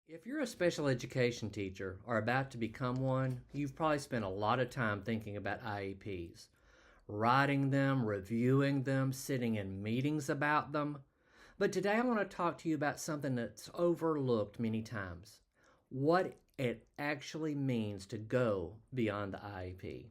If you're a special education teacher or about to become one, you've probably spent a lot of time thinking about IEPs, writing them, reviewing them, sitting in meetings about them. But today I want to talk to you about something that's overlooked many times, what it actually means to go beyond the IEP.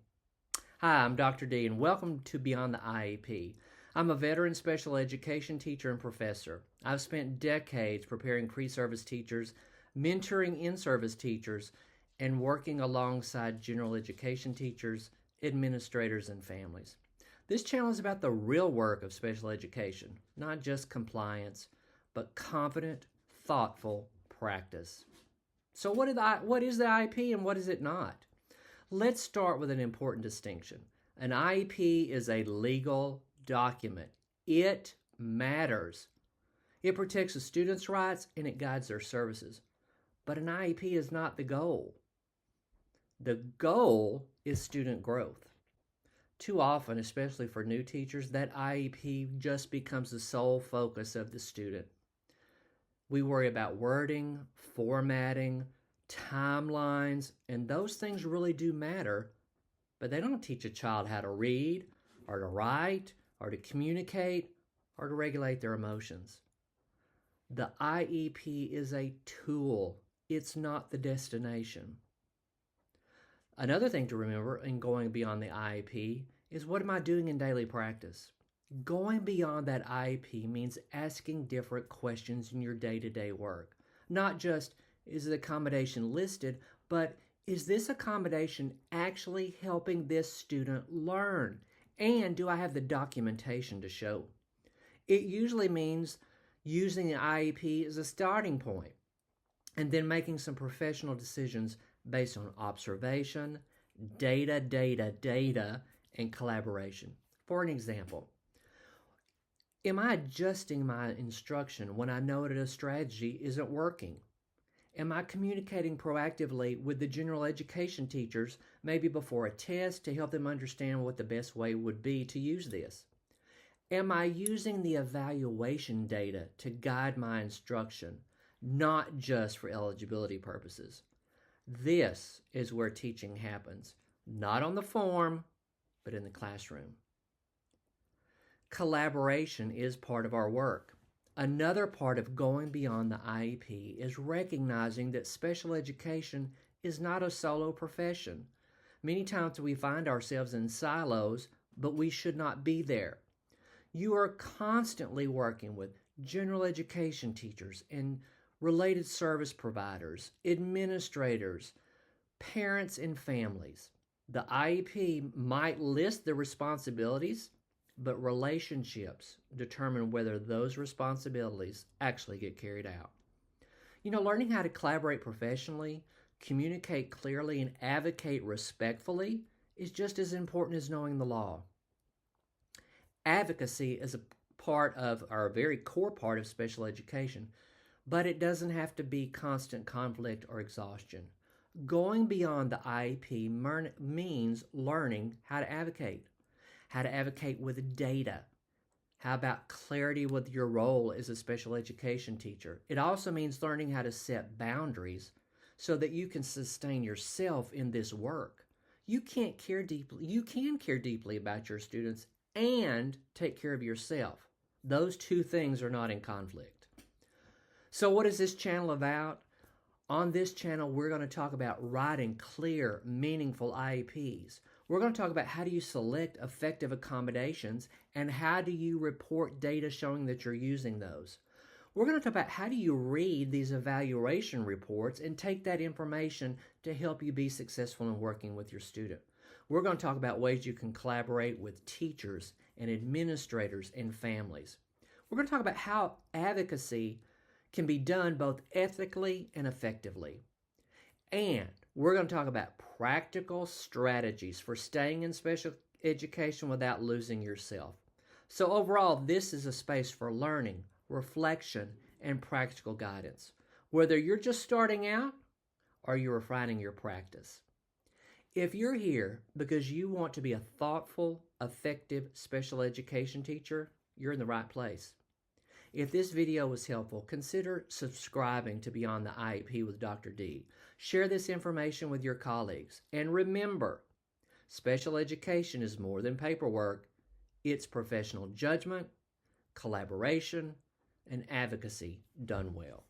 Hi, I'm Dr. D, and welcome to Beyond the IEP. I'm a veteran special education teacher and professor. I've spent decades preparing pre-service teachers, mentoring in-service teachers, and working alongside general education teachers, administrators, and families. This channel is about the real work of special education, not just compliance, but confident, thoughtful practice. So what is the IEP and what is it not? Let's start with an important distinction. An IEP is a legal document. It matters. It protects the students' rights and it guides their services. But an IEP is not the goal. The goal is student growth. Too often, especially for new teachers, that IEP just becomes the sole focus of the student. We worry about wording, formatting, timelines, and those things really do matter, but they don't teach a child how to read or to write or to communicate or to regulate their emotions. The IEP is a tool. It's not the destination. Another thing to remember in going beyond the IEP is, what am I doing in daily practice? Going beyond that IEP means asking different questions in your day-to-day work. Not just, is the accommodation listed, but is this accommodation actually helping this student learn? And do I have the documentation to show? It usually means using the IEP as a starting point and then making some professional decisions based on observation, data, and collaboration. For an example, am I adjusting my instruction when I know that a strategy isn't working? Am I communicating proactively with the general education teachers, maybe before a test, to help them understand what the best way would be to use this? Am I using the evaluation data to guide my instruction, not just for eligibility purposes? This is where teaching happens, not on the form, but in the classroom. Collaboration is part of our work. Another part of going beyond the IEP is recognizing that special education is not a solo profession. Many times we find ourselves in silos, but we should not be there. You are constantly working with general education teachers and related service providers, administrators, parents, and families. The IEP might list the responsibilities, but relationships determine whether those responsibilities actually get carried out. Learning how to collaborate professionally, communicate clearly, and advocate respectfully is just as important as knowing the law. Advocacy is a part of, or a very core part of, special education, but it doesn't have to be constant conflict or exhaustion. Going beyond the IEP means learning how to advocate with data. How about clarity with your role as a special education teacher? It also means learning how to set boundaries so that you can sustain yourself in this work. You can care deeply about your students and take care of yourself. Those two things are not in conflict. So what is this channel about? On this channel, we're going to talk about writing clear, meaningful IEPs. We're going to talk about how do you select effective accommodations and how do you report data showing that you're using those. We're going to talk about how do you read these evaluation reports and take that information to help you be successful in working with your student. We're going to talk about ways you can collaborate with teachers and administrators and families. We're going to talk about how advocacy can be done both ethically and effectively. And we're going to talk about practical strategies for staying in special education without losing yourself. So overall, this is a space for learning, reflection, and practical guidance, whether you're just starting out or you're refining your practice. If you're here because you want to be a thoughtful, effective special education teacher, you're in the right place. If this video was helpful, consider subscribing to Beyond the IEP with Dr. D. Share this information with your colleagues. And remember, special education is more than paperwork. It's professional judgment, collaboration, and advocacy done well.